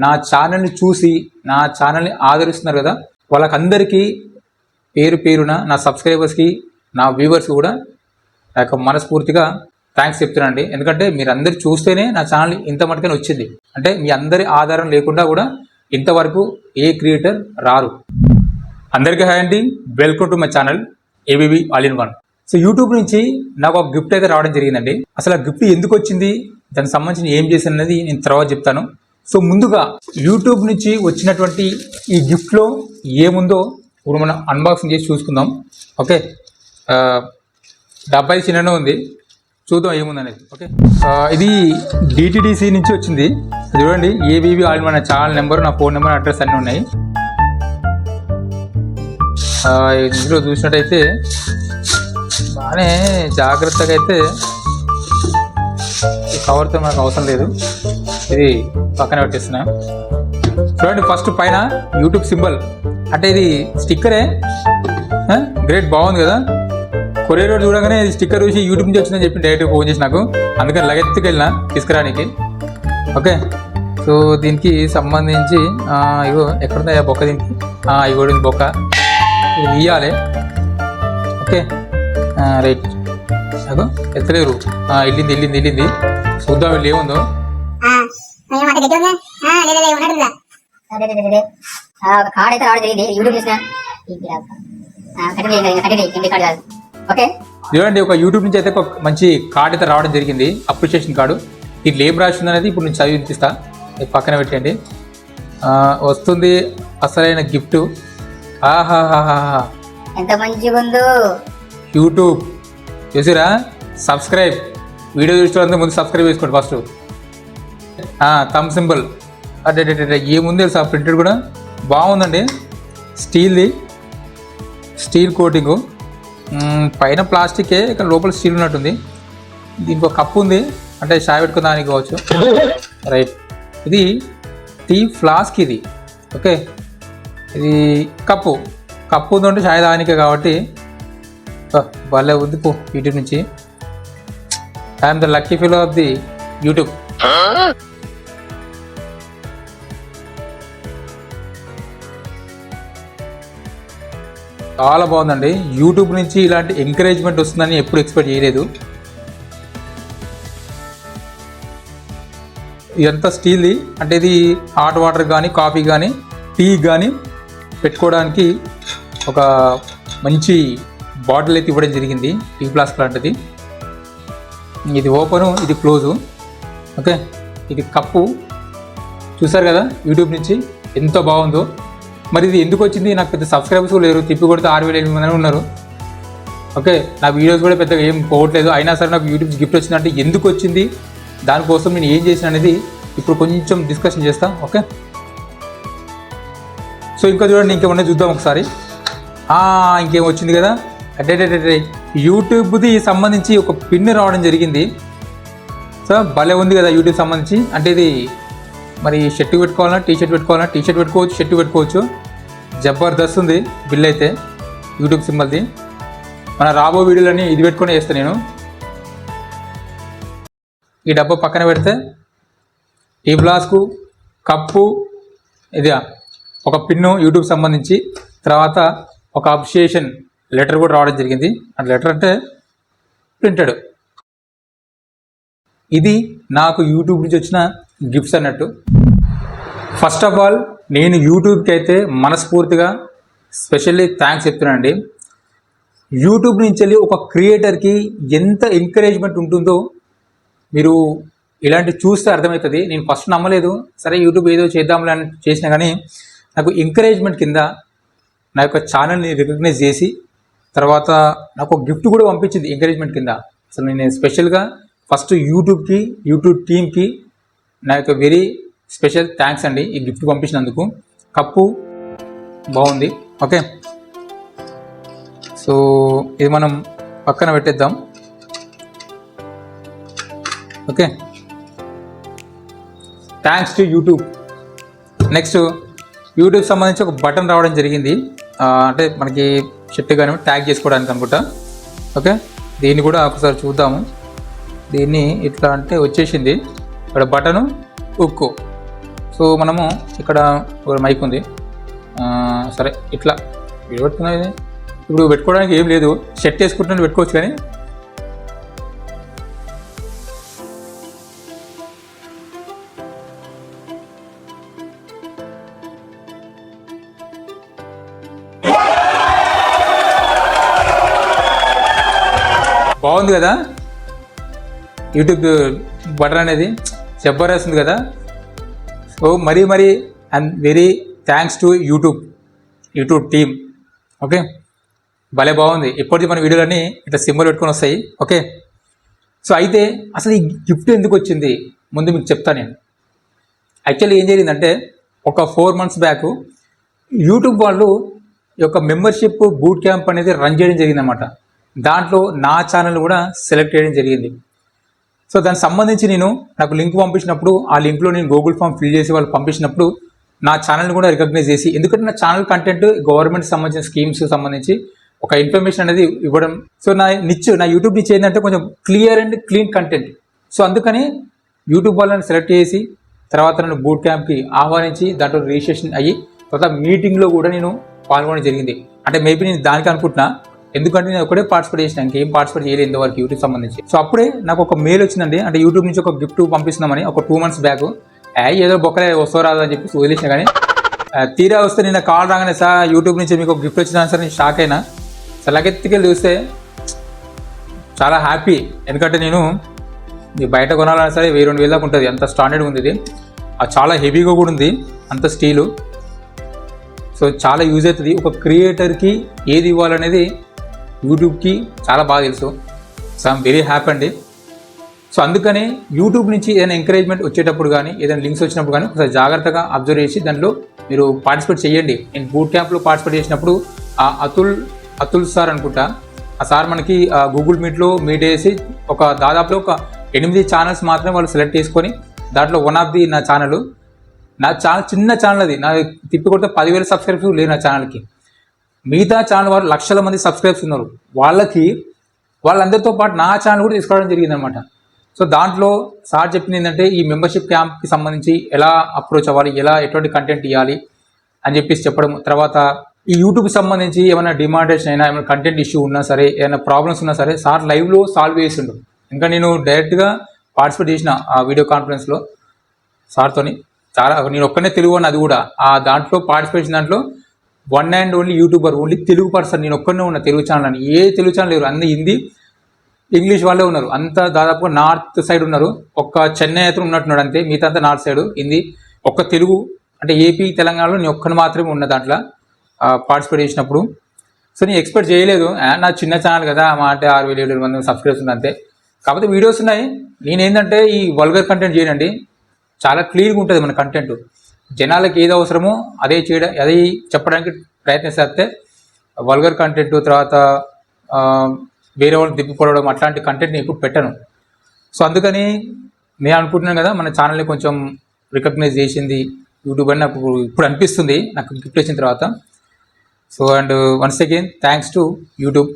నా ఛానల్ని చూసి నా ఛానల్ని ఆదరిస్తున్నారు కదా, వాళ్ళకందరికీ పేరు పేరున నా సబ్స్క్రైబర్స్కి నా వ్యూవర్స్ కూడా నాకు మనస్ఫూర్తిగా థ్యాంక్స్ చెప్తున్నానండి. ఎందుకంటే మీరు అందరు చూస్తేనే నా ఛానల్ ఇంత మటుకనే వచ్చింది. అంటే మీ అందరి ఆధారం లేకుండా కూడా ఇంతవరకు ఏ క్రియేటర్ రారు. అందరికీ హాయ్ అండి, welcome to my channel ABB all in one. So YouTube నుంచి నాకు ఒక గిఫ్ట్ అయితే రావడం జరిగిందండి. అసలు ఆ గిఫ్ట్ ఎందుకు వచ్చింది, దానికి సంబంధించి ఏం చేశాను అనేది నేను తర్వాత చెప్తాను. సో ముందుగా యూట్యూబ్ నుంచి వచ్చినటువంటి ఈ గిఫ్ట్లో ఏముందో ఇప్పుడు మనం అన్బాక్సింగ్ చేసి చూసుకుందాం. ఓకే, డబ్బా చిన్ననే ఉంది, చూద్దాం ఏముందనేది. ఓకే, ఇది డిటిడిసి నుంచి వచ్చింది. చూడండి, ABB all in one channel number, నా ఫోన్ నెంబర్, అడ్రస్ అన్నీ ఉన్నాయి. ఇందులో చూసినట్టయితే బాగానే జాగ్రత్తగా అయితే ఈ కవర్తో మనకు అవసరం లేదు, ఇది పక్కన పెట్టేస్తున్నా. చూడండి, ఫస్ట్ పైన యూట్యూబ్ సింబల్, అంటే ఇది స్టిక్కరే. గ్రేట్, బాగుంది కదా. కొరియర్ రోడ్ చూడగానే ఇది స్టిక్కర్ చూసి యూట్యూబ్ నుంచి వచ్చిందని చెప్పి డైరెక్ట్గా ఫోన్ చేసి నాకు, అందుకని లగెత్తుకు వెళ్ళిన తీసుకురానికి. ఓకే, సో దీనికి సంబంధించి ఇగో ఎక్కడుందా బొక్క, దీనికి ఇగో బొక్క, ఇది ఇయ్యాలి. ఓకే రైట్, నాకు ఎత్తలేరు, వెళ్ళింది. చూద్దాం వెళ్ళి ఏముందో. చూడండి, ఒక యూట్యూబ్ నుంచి అయితే ఒక మంచి కార్డు అయితే రావడం జరిగింది, అప్రిషియేషన్ కార్డు. ఇది ఏం రాసి ఉంది అనేది ఇప్పుడు నేను చదివి వినిపిస్తా, పక్కన పెట్టండి. వస్తుంది అసలైన గిఫ్ట్. ఆహాహాహా, ఎంత మంచిగా ఉందో. యూట్యూబ్ చూసిరా, సబ్స్క్రైబ్, వీడియో చూసిన ముందు సబ్స్క్రైబ్ చేసుకోండి ఫస్ట్. థమ్ సింబల్, అంటే ఏముంది తెలుసా, ప్రింటెడ్ కూడా బాగుందండి. స్టీల్ కోటింగు, పైన ప్లాస్టికే, ఇక్కడ లోపల స్టీల్ ఉన్నట్టుంది. దీనికి ఒక కప్పు ఉంది, అంటే చాయ్ పెట్టుకుని దానికి కావచ్చు. రైట్, ఇది టీ ఫ్లాస్క్ ఇది. ఓకే, ఇది కప్పు ఉందంటే చాయ్ దానికే కాబట్టి భలే ఉంది. పో యూట్యూబ్ నుంచి, I'm the lucky feel of the YouTube. చాలా బాగుందండి. యూట్యూబ్ నుంచి ఇలాంటి ఎంకరేజ్మెంట్ వస్తుందని ఎప్పుడు ఎక్స్పెక్ట్ చేయలేదు. ఇదంతా స్టీల్ది, అంటే ఇది హాట్ వాటర్ కానీ, కాఫీ కానీ, టీ కానీ పెట్టుకోవడానికి ఒక మంచి బాటిల్ అయితే ఇవ్వడం జరిగింది, టీ ఫ్లాస్క్ లాంటిది. ఇది ఓపెను, ఇది క్లోజు. ఓకే, ఇది కప్పు, చూసారు కదా యూట్యూబ్ నుంచి ఎంత బాగుందో. మరి ఇది ఎందుకు వచ్చింది, నాకు పెద్ద సబ్స్క్రైబర్స్ కూడా లేరు, తిప్పి కొడితే 6,800 ఉన్నారు. ఓకే, నా వీడియోస్ కూడా పెద్దగా ఏం పోవట్లేదు, అయినా సరే నాకు యూట్యూబ్ గిఫ్ట్ వచ్చిందంటే ఎందుకు వచ్చింది, దానికోసం నేను ఏం చేసిన అనేది ఇప్పుడు కొంచెం డిస్కషన్ చేస్తా. ఓకే, సో ఇంకా చూడండి, ఇంకేమన్నా చూద్దాం ఒకసారి. ఇంకేం వచ్చింది కదా, అంటే యూట్యూబ్ది సంబంధించి ఒక పిన్ రావడం జరిగింది. సో భలే ఉంది కదా యూట్యూబ్ సంబంధించి. అంటే ఇది మరి షర్ట్ పెట్టుకోవాలన్నా, టీషర్ట్ పెట్టుకోవచ్చు, షర్ట్ పెట్టుకోవచ్చు. జబర్దస్త్ ఉంది బిల్ అయితే యూట్యూబ్ సింబల్ది. మన రాబో వీడియోలన్నీ ఇది పెట్టుకొని వేస్తాను నేను. ఈ డబ్బా పక్కన పెడితే టీ ఫ్లాస్కు, కప్పు, ఇది ఒక పిన్ను యూట్యూబ్ సంబంధించి, తర్వాత ఒక అప్రిషియేషన్ లెటర్ కూడా రావడం జరిగింది. ఆ లెటర్ అంటే ప్రింటెడ్. ఇది నాకు యూట్యూబ్ నుంచి వచ్చిన గిఫ్ట్స్ అన్నట్టు. ఫస్ట్ ఆఫ్ ఆల్ నేను యూట్యూబ్కి అయితే మనస్ఫూర్తిగా స్పెషల్లీ థ్యాంక్స్ చెప్తున్నానండి. యూట్యూబ్ నుంచి వెళ్ళి ఒక క్రియేటర్కి ఎంత ఎంకరేజ్మెంట్ ఉంటుందో మీరు ఇలాంటి చూస్తే అర్థమవుతుంది. నేను ఫస్ట్ నమ్మలేదు, సరే యూట్యూబ్ ఏదో చేద్దాంలే అని చేసినా కానీ నాకు ఎంకరేజ్మెంట్ కింద నా యొక్క ఛానల్ని రికగ్నైజ్ చేసి తర్వాత నాకు ఒక గిఫ్ట్ కూడా పంపించింది ఎంకరేజ్మెంట్ కింద. అసలు నేను స్పెషల్గా ఫస్ట్ యూట్యూబ్ టీమ్కి నా యొక్క వెరీ స్పెషల్ థ్యాంక్స్ అండి ఈ గిఫ్ట్ పంపించినందుకు. కప్పు బాగుంది. ఓకే, సో ఇది మనం పక్కన పెట్టేద్దాం. Okay, thanks to YouTube. Next YouTube సంబంధించి ఒక బటన్ రావడం జరిగింది, అంటే మనకి షర్ట్ కానీ ట్యాగ్ చేసుకోవడానికి అనుకుంటా. ఓకే, దీన్ని కూడా ఒకసారి చూద్దాము. దీన్ని ఇట్లా అంటే వచ్చేసింది ఇక్కడ బటను, ఉక్కు. సో సో మనము ఇక్కడ ఒక మైక్ ఉంది, సరే ఇట్లా వీడియో పెట్టుకున్నది. ఇప్పుడు పెట్టుకోవడానికి ఏం లేదు, షర్ట్ వేసుకుంటున్నట్టు పెట్టుకోవచ్చు. కానీ బాగుంది కదా యూట్యూబ్ బటన్ అనేది, జబర్దస్త్ ఉంది కదా. సో మరీ and very thanks to YouTube team. Okay, భలే బాగుంది. ఇప్పటికీ మన వీడియోలన్నీ ఇట్లా సింబల్ పెట్టుకొని వస్తాయి. ఓకే, సో అయితే అసలు ఈ గిఫ్ట్ ఎందుకు వచ్చింది ముందు మీకు చెప్తాను నేను. యాక్చువల్లీ ఏం జరిగిందంటే ఒక 4 months బ్యాక్ యూట్యూబ్ వాళ్ళు ఈ యొక్క మెంబర్షిప్ బూట్ క్యాంప్ అనేది రన్ చేయడం జరిగిందన్నమాట. దాంట్లో నా ఛానల్ కూడా సెలెక్ట్ చేయడం జరిగింది. సో దానికి సంబంధించి నాకు లింక్ పంపించినప్పుడు ఆ లింక్లో నేను గూగుల్ ఫామ్ ఫిల్ చేసి వాళ్ళు పంపించినప్పుడు నా ఛానల్ని కూడా రికగ్నైజ్ చేసి, ఎందుకంటే నా ఛానల్ కంటెంట్ గవర్నమెంట్ సంబంధించిన స్కీమ్స్ సంబంధించి ఒక ఇన్ఫర్మేషన్ అనేది ఇవ్వడం. సో నా యూట్యూబ్ నిచ్ ఏంటంటే కొంచెం clear and clean content. So అందుకని యూట్యూబ్ వాళ్ళని సెలెక్ట్ చేసి తర్వాత నన్ను బూట్ క్యాంప్కి ఆహ్వానించి దాంట్లో రిజిస్ట్రేషన్ అయ్యి తర్వాత మీటింగ్లో కూడా నేను పాల్గొనడం జరిగింది. అంటే మేబీ నేను దానికి అనుకుంటున్నా, ఎందుకంటే నేను ఒకటే పార్టిసిపేట్ చేసిన, ఇంకేం పార్టిసిపేట్ చేయలేదు ఇంతవరకు యూట్యూబ్ సంబంధించి. సో అప్పుడే నాకు ఒక మెయిల్ వచ్చిందండి, అంటే యూట్యూబ్ నుంచి ఒక గిఫ్ట్ పంపిస్తున్నామని. ఒక 2 months బ్యాక్ ఏదో బొక్కలే వస్తో రాదు అని చెప్పి వదిలేసిన. కానీ తీరా వస్తే నిన్న కాల్ రాగానే సార్ యూట్యూబ్ నుంచి మీకు ఒక గిఫ్ట్ వచ్చినా సార్ నేను షాక్ అయినా. సో లగెత్తికెళ్ళి చూస్తే చాలా హ్యాపీ, ఎందుకంటే నేను బయట కొనాలన్నా సరే 1000-2000 దాకా ఉంటుంది, అంత స్టాండర్డ్ ఉంది ఇది. చాలా హెవీగా కూడా ఉంది, అంత స్టీలు. సో చాలా యూజ్ అవుతుంది. ఒక క్రియేటర్కి ఏది ఇవ్వాలనేది యూట్యూబ్కి చాలా బాగా తెలుసు. సో ఐఎమ్ వెరీ హ్యాపీ అండి. సో అందుకని యూట్యూబ్ నుంచి ఏదైనా ఎంకరేజ్మెంట్ వచ్చేటప్పుడు కానీ ఏదైనా లింక్స్ వచ్చినప్పుడు కానీ ఒకసారి జాగ్రత్తగా అబ్జర్వ్ చేసి దాంట్లో మీరు పార్టిసిపేట్ చేయండి. నేను బూట్ క్యాంప్లో పార్టిసిపేట్ చేసినప్పుడు ఆ అతుల్ సార్ అనుకుంటా, ఆ సార్ మనకి గూగుల్ మీట్లో మీట్ వేసి దాదాపులో ఒక 8 ఛానల్స్ మాత్రమే వాళ్ళు సెలెక్ట్ చేసుకొని దాంట్లో వన్ ఆఫ్ ది నా ఛానల్ చిన్న ఛానల్ అది. నా తిప్పి కొడితే 10,000 సబ్స్క్రైబర్స్ లేవు నా ఛానల్కి. మిగతా ఛానల్ వారు లక్షల మంది సబ్స్క్రైబర్స్ ఉన్నారు. వాళ్ళందరితో పాటు నా ఛానల్ కూడా తీసుకోవడం జరిగింది అనమాట. సో దాంట్లో సార్ చెప్పింది ఏంటంటే ఈ మెంబర్షిప్ క్యాంప్కి సంబంధించి ఎలా అప్రోచ్ అవ్వాలి, ఎటువంటి కంటెంట్ ఇవ్వాలి అని చెప్పేసి చెప్పడం. తర్వాత ఈ యూట్యూబ్కి సంబంధించి ఏమైనా డిమాండేషన్ అయినా, ఏమైనా కంటెంట్ ఇష్యూ ఉన్నా సరే, ఏమైనా ప్రాబ్లమ్స్ ఉన్నా సరే సార్ లైవ్లో సాల్వ్ చేసిండు. ఇంకా నేను డైరెక్ట్గా పార్టిసిపేట్ చేసిన ఆ వీడియో కాన్ఫరెన్స్లో సార్తోని. చాలా నేను ఒక్కనే తెలుగు అని, అది కూడా ఆ దాంట్లో పార్టిసిపేట్ చేసిన దాంట్లో one and only YouTuber, only Telugu person నేను ఒక్కనే ఉన్నా తెలుగు ఛానల్ అని. ఏ తెలుగు ఛానల్ లేరు, అన్ని హిందీ ఇంగ్లీష్ వాళ్ళే ఉన్నారు. అంతా దాదాపుగా నార్త్ సైడ్ ఉన్నారు. ఒక్క చెన్నై అయితే ఉన్నట్టున్నాడు అంతే, మిగతా అంతా నార్త్ సైడ్ హిందీ. ఒక్క తెలుగు అంటే ఏపీ తెలంగాణలో నేను ఒక్కని మాత్రమే ఉన్న దాంట్లో పార్టిసిపేట్ చేసినప్పుడు. సో నేను ఎక్స్పెక్ట్ చేయలేదు, నా చిన్న ఛానల్ కదా మా అంటే 6,000-7,000 మంది సబ్స్క్రైబర్స్ ఉన్నాయి అంతే. కాకపోతే వీడియోస్ ఉన్నాయి. నేనేంటంటే ఈ వల్గర్ కంటెంట్ చేయనండి, చాలా క్లియర్గా ఉంటుంది మన కంటెంట్. జనాలకి ఏది అవసరమో అదే చెప్పడానికి ప్రయత్నిస్తే వల్గర్ కంటెంట్ తర్వాత వేరే వాళ్ళు దిప్పిపోవడం అట్లాంటి కంటెంట్ నేను ఇప్పుడు పెట్టను. సో అందుకని నేను అనుకుంటున్నాను కదా, మన ఛానల్ని కొంచెం రికగ్నైజ్ చేసింది యూట్యూబ్ అని నాకు ఇప్పుడు అనిపిస్తుంది, నాకు గిఫ్ట్ వచ్చిన తర్వాత. So and once again thanks to YouTube.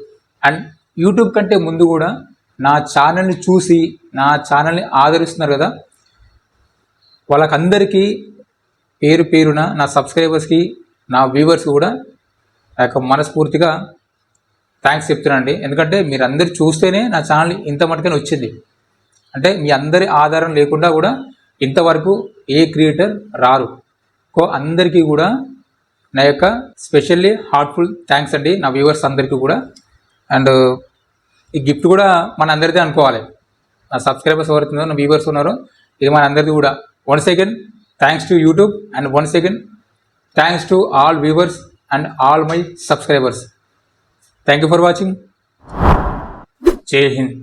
And YouTube కంటే ముందు కూడా నా ఛానల్ని చూసి నా ఛానల్ని ఆదరిస్తున్నారు కదా, వాళ్ళకందరికీ పేరున నా సబ్స్క్రైబర్స్కి నా వ్యూవర్స్కి కూడా నాకు మనస్ఫూర్తిగా థ్యాంక్స్ చెప్తున్నానండి. ఎందుకంటే మీరు అందరు చూస్తేనే నా ఛానల్ ఇంత మటుకనే వచ్చింది. అంటే మీ అందరి ఆధారం లేకుండా కూడా ఇంతవరకు ఏ క్రియేటర్ రారు. అందరికీ కూడా నా యొక్క స్పెషల్లీ హార్ట్ఫుల్ థ్యాంక్స్ అండి, నా వ్యూవర్స్ అందరికీ కూడా. అండ్ ఈ గిఫ్ట్ కూడా మన అందరిదే అనుకోవాలి. నా సబ్స్క్రైబర్స్ ఎవరుతున్నారో, నా వ్యూవర్స్ ఉన్నారో, ఇది మన అందరిది కూడా. Once again thanks to YouTube and once again thanks to all viewers and all my subscribers. Thank you for watching. జై హింద్.